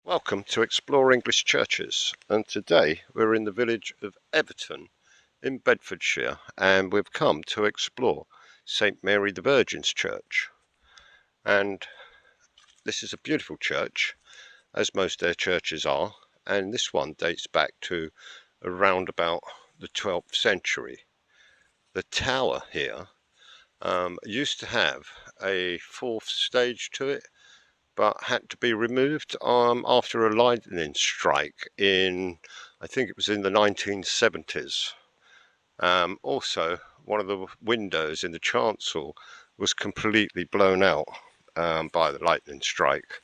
Welcome to Explore English Churches, and today we're in the village of Everton in Bedfordshire, and we've come to explore St Mary the Virgin's Church. And this is a beautiful church, as most their churches are, and this one dates back to around about the 12th century. The tower here used to have a fourth stage to it, but had to be removed after a lightning strike in, I think it was in the 1970s. Also, one of the windows in the chancel was completely blown out by the lightning strike.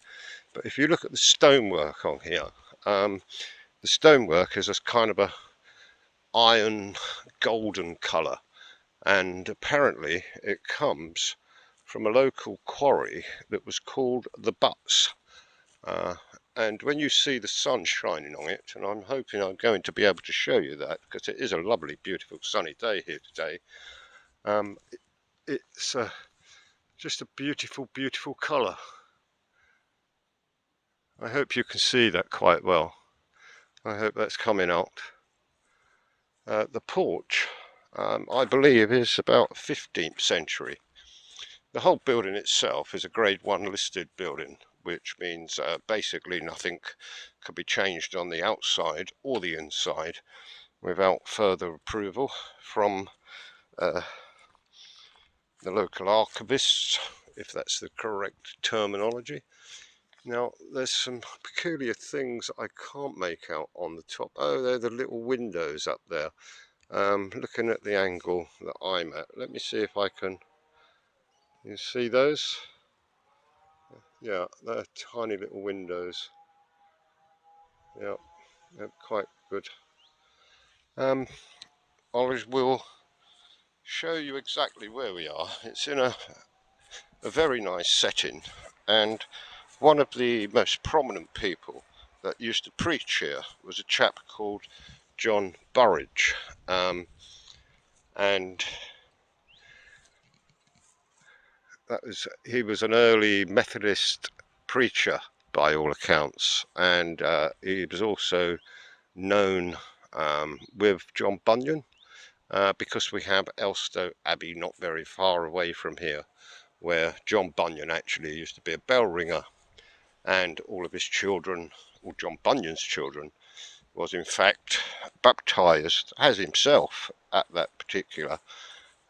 But if you look at the stonework on here, the stonework is a kind of a iron golden colour, and apparently it comes from a local quarry that was called the Butts. And when you see the sun shining on it, and I'm hoping I'm going to be able to show you that because it is a lovely, beautiful sunny day here today, it's just a beautiful, beautiful colour. I hope you can see that quite well. I hope that's coming out. The porch, I believe, is about 15th century. The whole building itself is a Grade 1 listed building, which means basically nothing could be changed on the outside or the inside without further approval from the local archivists, if that's the correct terminology. Now, there's some peculiar things I can't make out on the top. Oh, they're the little windows up there. Looking at the angle that I'm at, let me see if I can. You see those? Yeah, they're tiny little windows. Yeah, they're quite good. I will show you exactly where we are. It's in a very nice setting, and one of the most prominent people that used to preach here was a chap called John Burridge, and he was an early Methodist preacher by all accounts, and he was also known with John Bunyan, because we have Elstow Abbey not very far away from here, where John Bunyan actually used to be a bell ringer, and all of his children, or John Bunyan's children, was in fact baptised as himself at that particular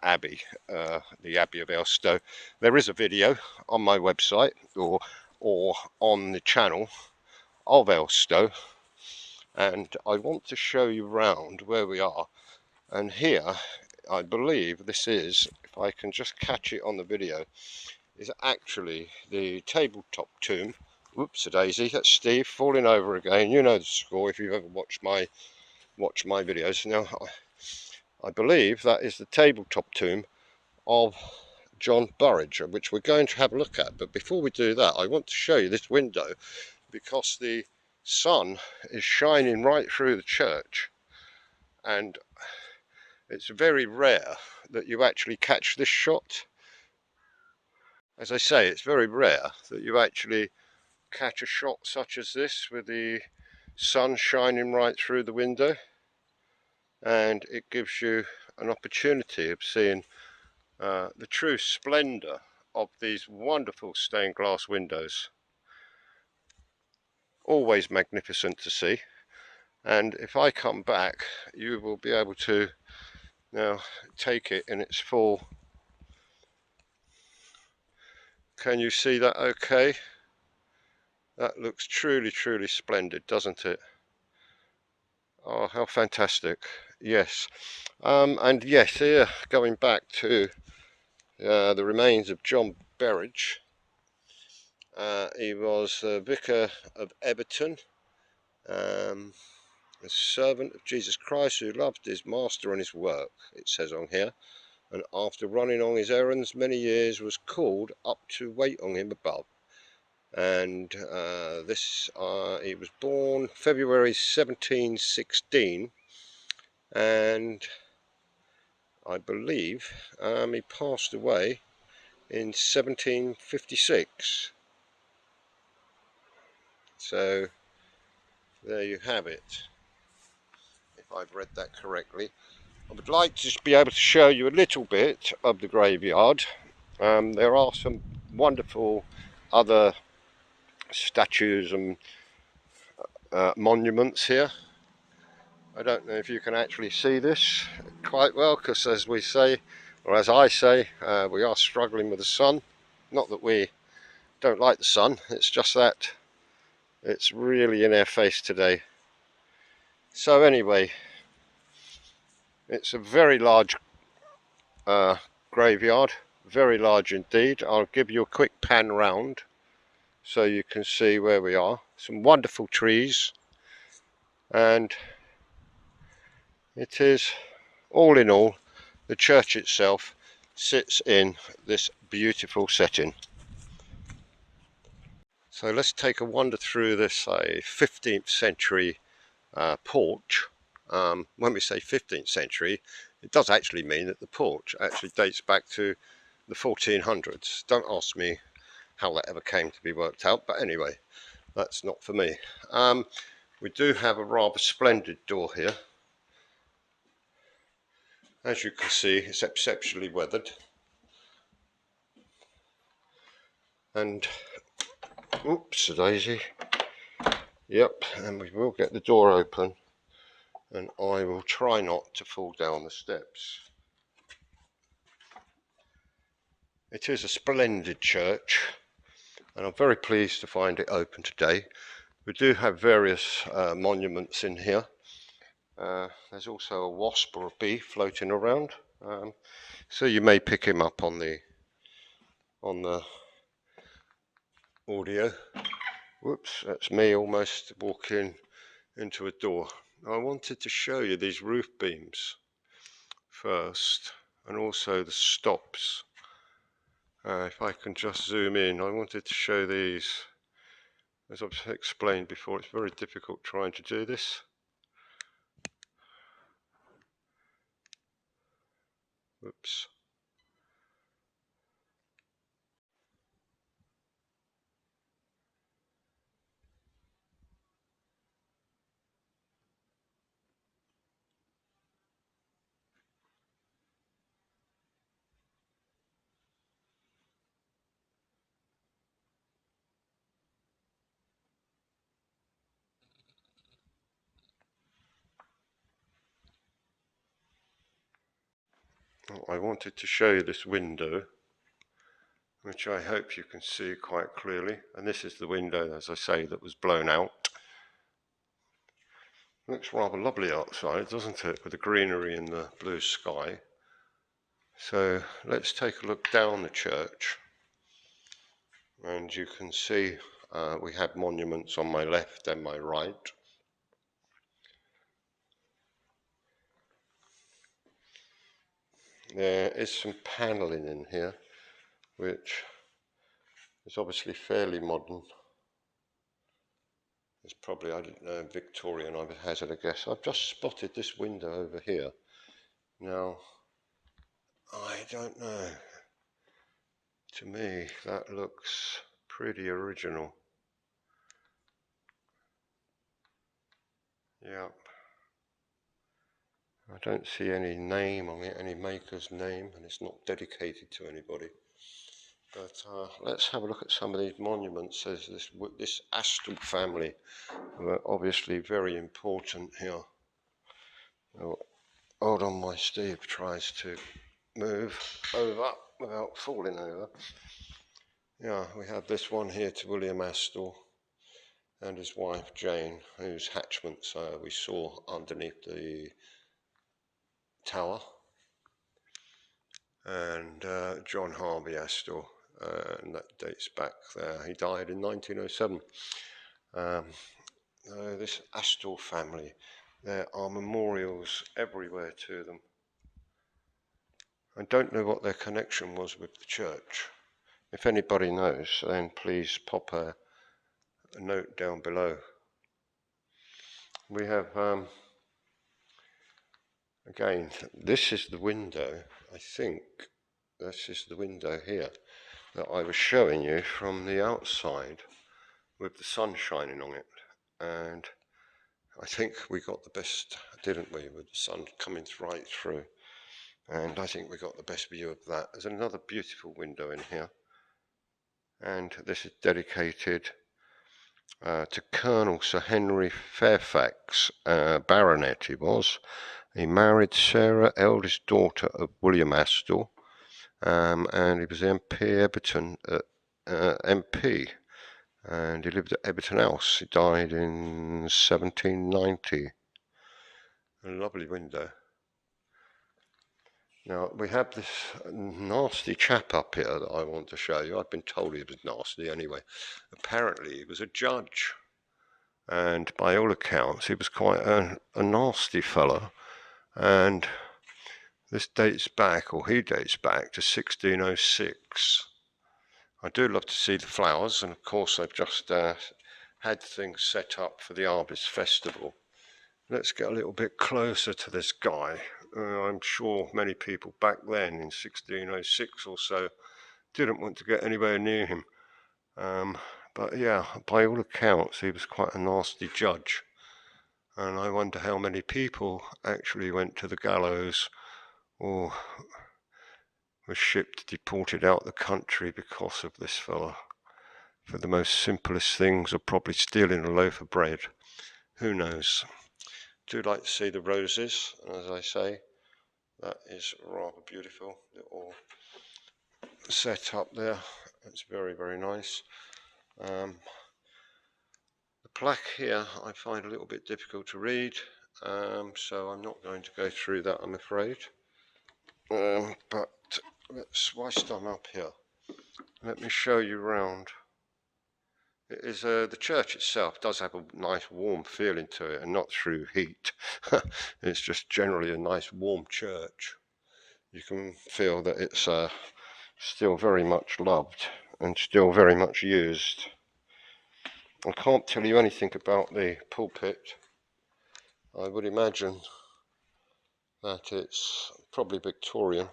abbey, the Abbey of Elstow. There is a video on my website or on the channel of Elstow, and I want to show you round where we are. And here, I believe this is, if I can just catch it on the video, is actually the tabletop tomb. Whoops a daisy, that's Steve falling over again. You know the score if you've ever watched my videos. Now, I believe that is the tabletop tomb of John Burridge, which we're going to have a look at. But before we do that, I want to show you this window, because the sun is shining right through the church, and it's very rare that you actually catch this shot. As I say, it's very rare that you actually catch a shot such as this with the sun shining right through the window, and it gives you an opportunity of seeing the true splendour of these wonderful stained glass windows. Always magnificent to see, and if I come back you will be able to now take it in its full. Can you see that okay? That looks truly, truly splendid, doesn't it? Oh, how fantastic. Yes. And yes, here, going back to the remains of John Burridge. He was the vicar of Everton, a servant of Jesus Christ who loved his master and his work, it says on here, and after running on his errands many years was called up to wait on him above. And he was born February 1716, and I believe he passed away in 1756. So there you have it, if I've read that correctly. I would like to just be able to show you a little bit of the graveyard. There are some wonderful other statues and monuments here. I don't know if you can actually see this quite well, because as we say, or as I say, we are struggling with the sun. Not that we don't like the sun, it's just that it's really in our face today. So anyway, it's a very large graveyard, very large indeed. I'll give you a quick pan round so you can see where we are. Some wonderful trees, and it is, all in all, the church itself sits in this beautiful setting. So let's take a wander through this 15th century porch. When we say 15th century, it does actually mean that the porch actually dates back to the 1400s. Don't ask me how that ever came to be worked out, but anyway, that's not for me. We do have a rather splendid door here. As you can see, it's exceptionally weathered, and oops a daisy, yep, and we will get the door open, and I will try not to fall down the steps. It is a splendid church, and I'm very pleased to find it open today. We do have various monuments in here. There's also a wasp or a bee floating around, so you may pick him up on the audio. Whoops, that's me almost walking into a door. I wanted to show you these roof beams first, and also the stops. If I can just zoom in, I wanted to show these. As I've explained before, it's very difficult trying to do this. Oops. I wanted to show you this window, which I hope you can see quite clearly. And this is the window, as I say, that was blown out. Looks rather lovely outside, doesn't it, with the greenery and the blue sky. So let's take a look down the church, and you can see we have monuments on my left and my right. There is some panelling in here, which is obviously fairly modern. It's probably, I don't know, Victorian, I would hazard a guess. I've just spotted this window over here. Now, I don't know. To me, that looks pretty original. Yep. I don't see any name on it, any maker's name, and it's not dedicated to anybody. But let's have a look at some of these monuments. There's this Astle family, who are obviously very important here. Oh, hold on, my Steve tries to move over without falling over. Yeah, we have this one here to William Astle and his wife Jane, whose hatchments we saw underneath the tower, and John Harvey Astle, and that dates back there. He died in 1907. This Astle family, there are memorials everywhere to them. I don't know what their connection was with the church. If anybody knows, then please pop a note down below. We have, again, this is the window, I think this is the window here that I was showing you from the outside with the sun shining on it. And I think we got the best, didn't we, with the sun coming right through. And I think we got the best view of that. There's another beautiful window in here. And this is dedicated to Colonel Sir Henry Fairfax, Baronet he was. He married Sarah, eldest daughter of William Astle, and he was MP Everton MP, and he lived at Everton House. He died in 1790. A lovely window. Now we have this nasty chap up here that I want to show you. I've been told he was nasty anyway. Apparently he was a judge, and by all accounts he was quite a nasty fellow, and this dates back, or he dates back to 1606. I do love to see the flowers, and of course I've just had things set up for the Harvest Festival. Let's get a little bit closer to this guy. I'm sure many people back then in 1606 or so didn't want to get anywhere near him. But yeah, by all accounts he was quite a nasty judge, and I wonder how many people actually went to the gallows or was shipped, deported out the country because of this fella. For the most simplest things, or probably stealing a loaf of bread. Who knows? Do like to see the roses, and as I say, that is rather beautiful. Little set up there. It's very, very nice. The plaque here I find a little bit difficult to read, so I'm not going to go through that, I'm afraid. But whilst I'm up here, let me show you round. It is the church itself does have a nice warm feeling to it, and not through heat. It's just generally a nice warm church. You can feel that it's still very much loved and still very much used. I can't tell you anything about the pulpit. I would imagine that it's probably Victorian.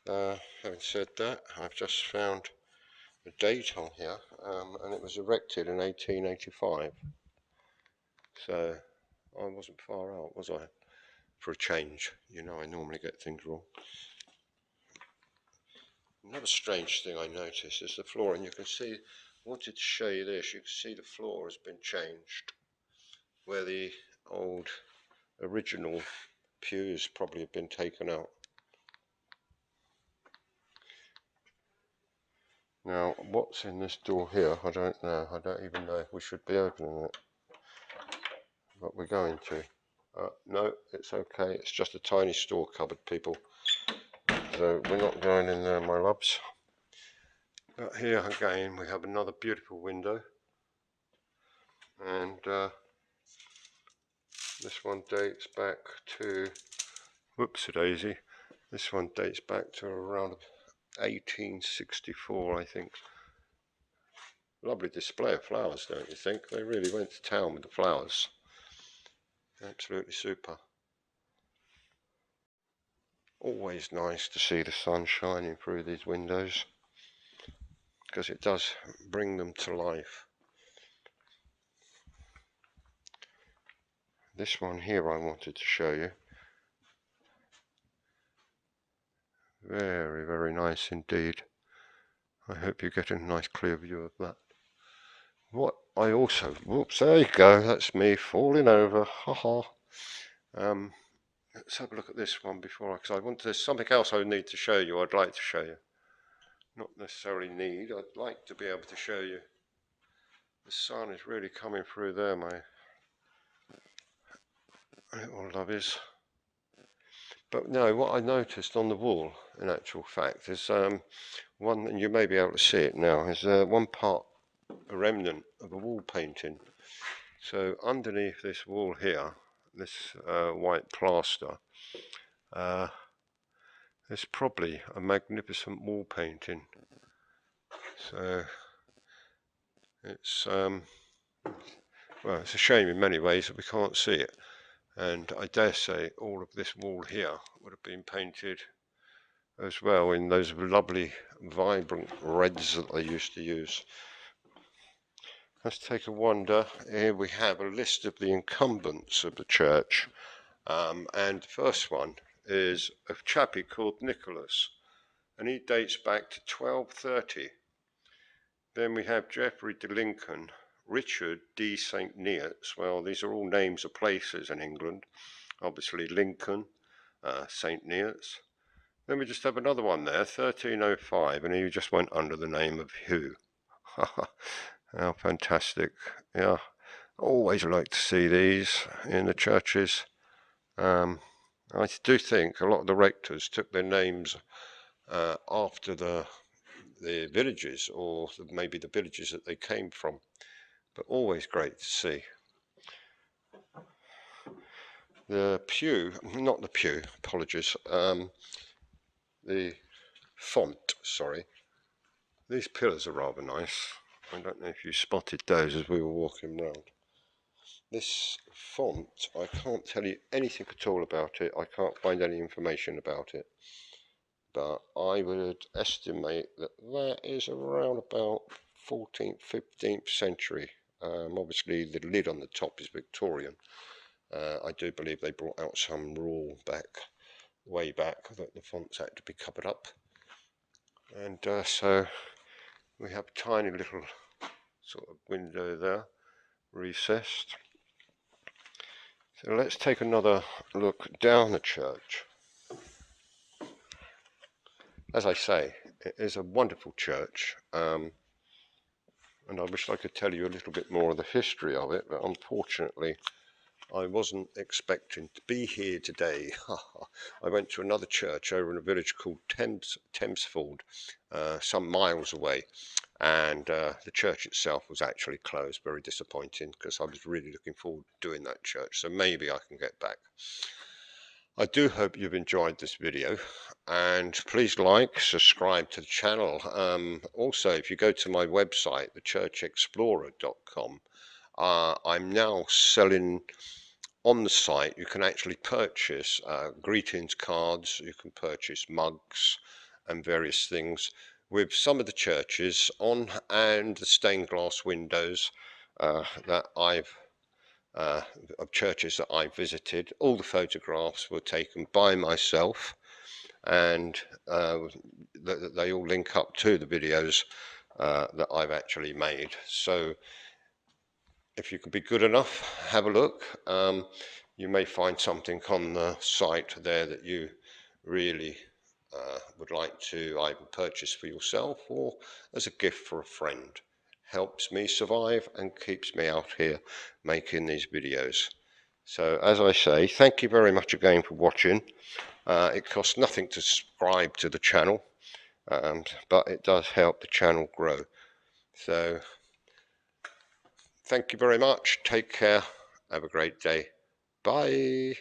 Having said that, I've just found the date on here, and it was erected in 1885. So I wasn't far out, was I? For a change. You know, I normally get things wrong. Another strange thing I noticed is the floor, and you can see, I wanted to show you this, you can see the floor has been changed, where the old original pews probably have been taken out. Now, what's in this door here, I don't know. I don't even know if we should be opening it, but we're going to. No, it's okay. It's just a tiny store cupboard, people. So we're not going in there, my loves. But here again, we have another beautiful window. And this one dates back to, whoops-a-daisy, this one dates back to around 1864, I think. Lovely display of flowers, don't you think? They really went to town with the flowers. Absolutely super. Always nice to see the sun shining through these windows, because it does bring them to life. This one here I wanted to show you. Very, very nice indeed. I hope you get a nice clear view of that. What I also, whoops, there you go, that's me falling over, haha. Let's have a look at this one before, because there's something else I need to show you, I'd like to show you. Not necessarily need, I'd like to be able to show you. The sun is really coming through there, my little lovies. But no, what I noticed on the wall, in actual fact, is one, and you may be able to see it now, is one part, a remnant of a wall painting. So underneath this wall here, this white plaster, there's probably a magnificent wall painting. So it's well, it's a shame in many ways that we can't see it, and I dare say all of this wall here would have been painted as well in those lovely vibrant reds that they used to use. Let's take a wander. Here we have a list of the incumbents of the church, and the first one is a chappie called Nicholas, and he dates back to 1230. Then we have Geoffrey de Lincoln, Richard D. St. Neots. Well, these are all names of places in England. Obviously Lincoln, St. Neots. Then we just have another one there, 1305, and he just went under the name of Hugh. How fantastic. Yeah, always like to see these in the churches. I do think a lot of the rectors took their names after the villages, or maybe the villages that they came from, but always great to see. The pew, not the pew, apologies, the font, sorry. These pillars are rather nice. I don't know if you spotted those as we were walking round. This font, I can't tell you anything at all about it. I can't find any information about it. But I would estimate that that is around about 14th, 15th century. Obviously, the lid on the top is Victorian. I do believe they brought out some rule way back, that the fonts had to be covered up. And so we have a tiny little sort of window there, recessed. So let's take another look down the church. As I say, it is a wonderful church, and I wish I could tell you a little bit more of the history of it, but unfortunately I wasn't expecting to be here today. I went to another church over in a village called Thamesford, some miles away, and the church itself was actually closed. Very disappointing, because I was really looking forward to doing that church, so maybe I can get back. I do hope you've enjoyed this video, and please like, subscribe to the channel. Also, if you go to my website, thechurchexplorer.com, I'm now selling on the site. You can actually purchase greetings cards, you can purchase mugs and various things with some of the churches on, and the stained glass windows that of churches that I visited. All the photographs were taken by myself, and they all link up to the videos that I've actually made. So if you can be good enough, have a look. You may find something on the site there that you really would like to either purchase for yourself or as a gift for a friend. Helps me survive and keeps me out here making these videos. So as I say, thank you very much again for watching. It costs nothing to subscribe to the channel, but it does help the channel grow. So thank you very much. Take care. Have a great day. Bye.